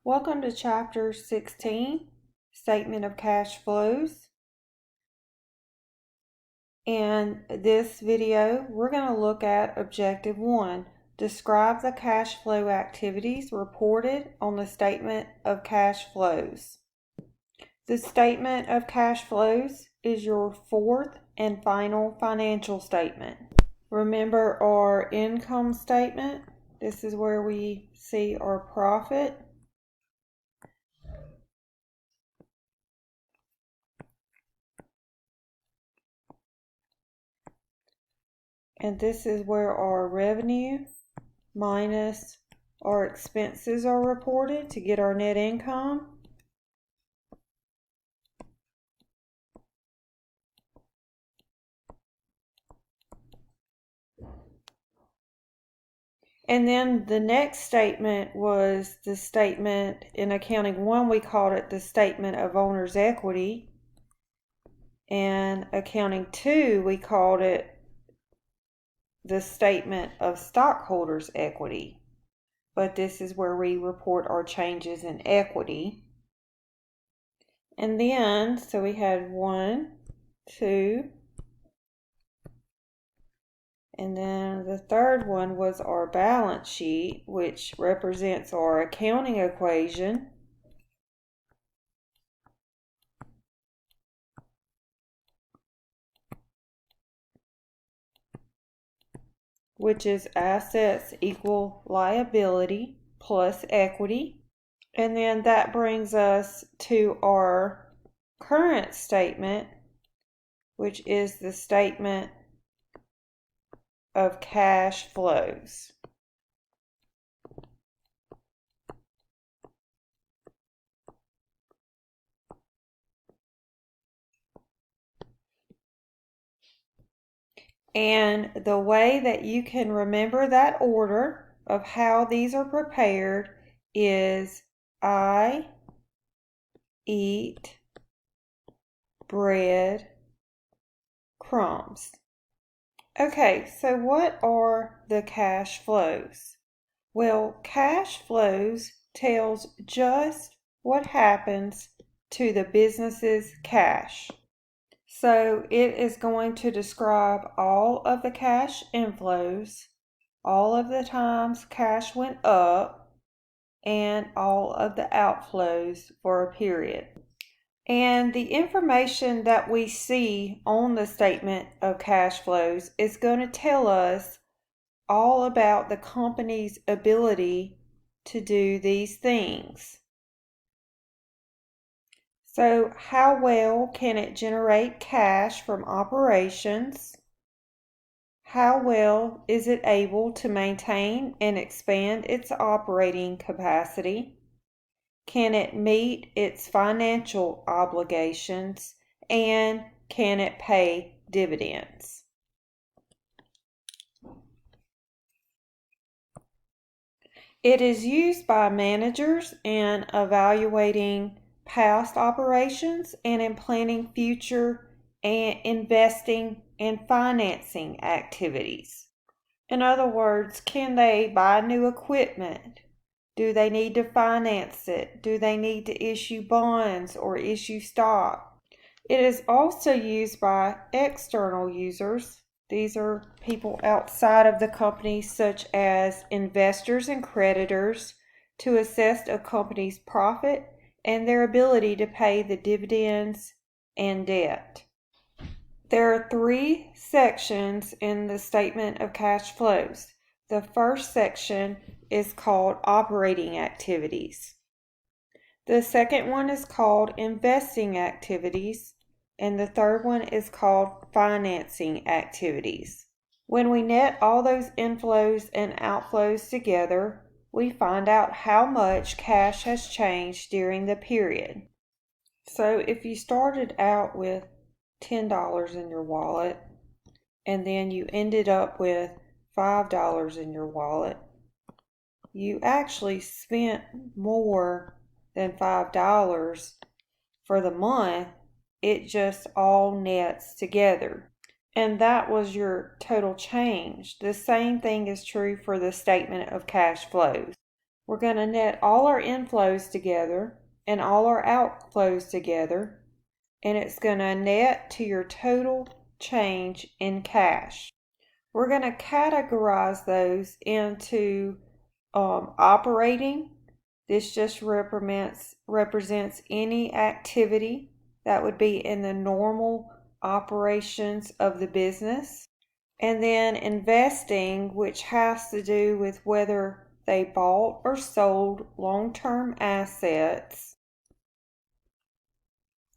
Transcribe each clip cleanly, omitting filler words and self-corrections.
Welcome to Chapter 16, Statement of Cash Flows. In this video, we're going to look at Objective 1. Describe the cash flow activities reported on the Statement of Cash Flows. The Statement of Cash Flows is your fourth and final financial statement. Remember our income statement? This is where we see our profit. And this is where our revenue minus our expenses are reported to get our net income. And then the next statement was the statement in Accounting 1, we called it the Statement of Owner's Equity. And Accounting 2, we called it the Statement of Stockholders' Equity. But this is where we report our changes in equity. And then, so we had 1, 2, and then the third one was our balance sheet, which represents our accounting equation. Which is assets equal liability plus equity. And then that brings us to our current statement, which is the statement of cash flows. And the way that you can remember that order of how these are prepared is I eat bread crumbs. Okay, so what are the cash flows? Well, cash flows tells just what happens to the business's cash. So it is going to describe all of the cash inflows, all of the times cash went up, and all of the outflows for a period. And the information that we see on the statement of cash flows is going to tell us all about the company's ability to do these things. So, how well can it generate cash from operations? How well is it able to maintain and expand its operating capacity? Can it meet its financial obligations? And can it pay dividends? It is used by managers in evaluating past operations and in planning future and investing and financing activities. In other words, can they buy new equipment? Do they need to finance it? Do they need to issue bonds or issue stock? It is also used by external users. These are people outside of the company, such as investors and creditors, to assess a company's profit and their ability to pay the dividends and debt. There are 3 sections in the statement of cash flows. The first section is called operating activities. The second one is called investing activities, and the third one is called financing activities. When we net all those inflows and outflows together, we find out how much cash has changed during the period. So if you started out with $10 in your wallet, and then you ended up with $5 in your wallet, you actually spent more than $5 for the month. It just all nets together. And that was your total change. The same thing is true for the statement of cash flows. We're going to net all our inflows together and all our outflows together, and it's going to net to your total change in cash. We're going to categorize those into operating. This just represents any activity that would be in the normal operations of the business. And then investing, which has to do with whether they bought or sold long-term assets,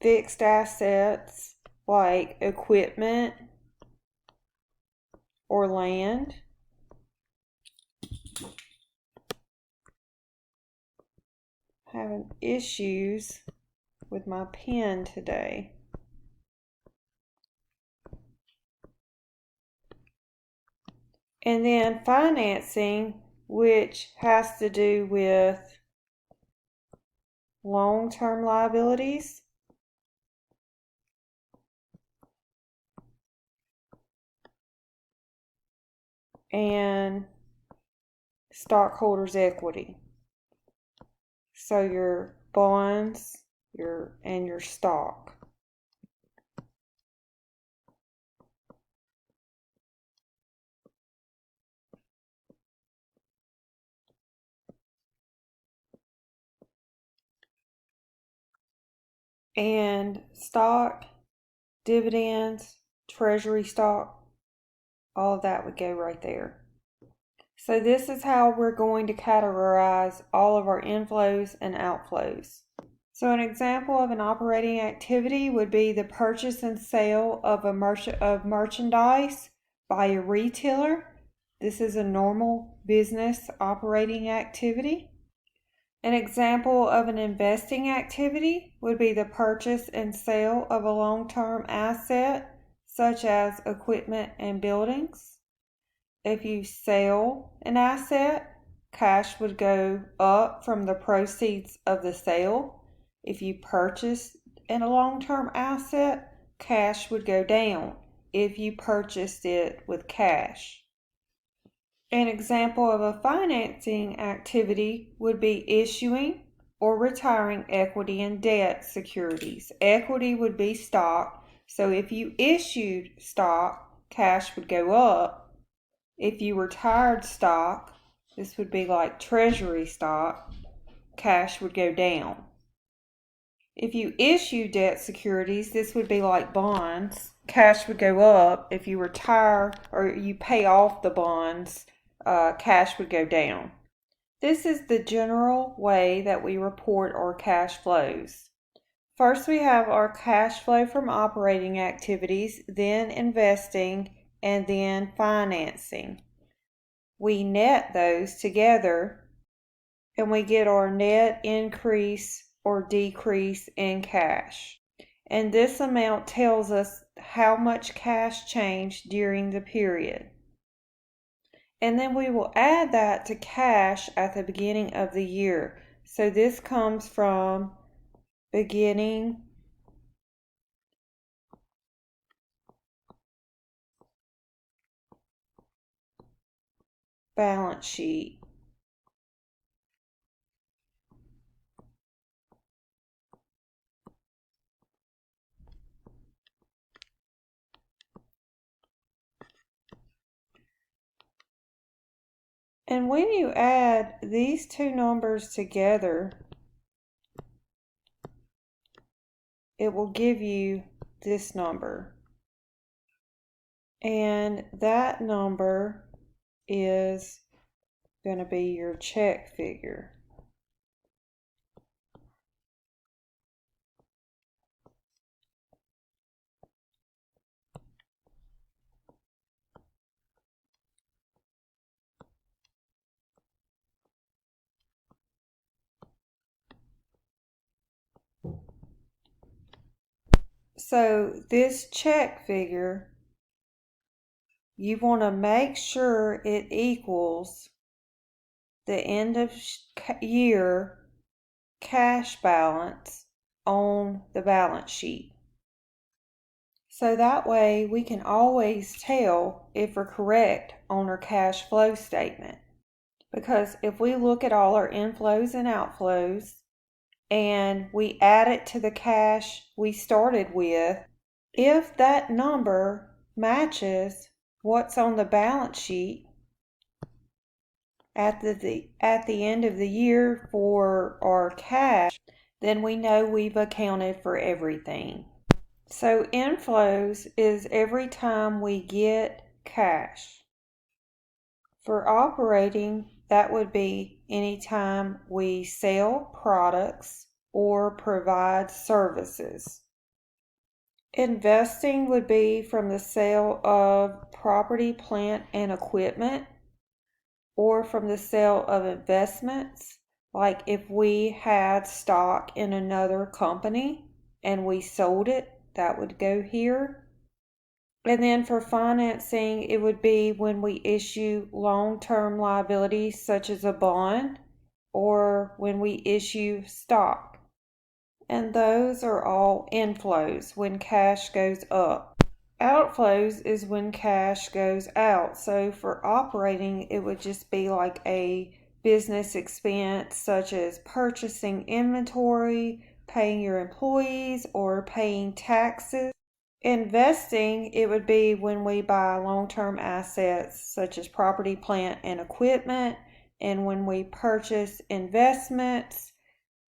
fixed assets like equipment or land. Having issues with my pen today. And then financing, which has to do with long-term liabilities and stockholders' equity. So your bonds, and your stock. And stock, dividends, treasury stock, all of that would go right there. So this is how we're going to categorize all of our inflows and outflows. So an example of an operating activity would be the purchase and sale of merchandise by a retailer. This is a normal business operating activity. An example of an investing activity would be the purchase and sale of a long-term asset, such as equipment and buildings. If you sell an asset, cash would go up from the proceeds of the sale. If you purchased a long-term asset, cash would go down if you purchased it with cash. An example of a financing activity would be issuing or retiring equity and debt securities. Equity would be stock, so if you issued stock, cash would go up. If you retired stock, this would be like treasury stock, cash would go down. If you issue debt securities, this would be like bonds, cash would go up. If you retire or you pay off the bonds, cash would go down. This is the general way that we report our cash flows. First, we have our cash flow from operating activities, then investing, and then financing. We net those together and we get our net increase or decrease in cash. And this amount tells us how much cash changed during the period. And then we will add that to cash at the beginning of the year. So this comes from beginning balance sheet. And when you add these two numbers together, it will give you this number. And that number is going to be your check figure. So this check figure, you want to make sure it equals the end of year cash balance on the balance sheet. So that way we can always tell if we're correct on our cash flow statement. because if we look at all our inflows and outflows and we add it to the cash we started with, if that number matches what's on the balance sheet at the end of the year for our cash, then we know we've accounted for everything. So inflows is every time we get cash. For operating, that would be anytime we sell products or provide services. Investing would be from the sale of property, plant, and equipment, or from the sale of investments, like if we had stock in another company and we sold it, that would go here. And then for financing, it would be when we issue long-term liabilities such as a bond or when we issue stock. And those are all inflows when cash goes up. Outflows is when cash goes out. So for operating, it would just be like a business expense such as purchasing inventory, paying your employees, or paying taxes. Investing, it would be when we buy long-term assets such as property, plant, and equipment. And when we purchase investments,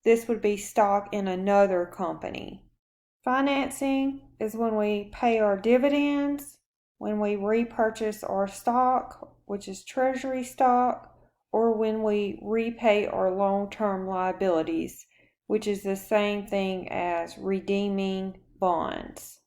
this would be stock in another company. Financing is when we pay our dividends, when we repurchase our stock, which is treasury stock, or when we repay our long-term liabilities, which is the same thing as redeeming bonds.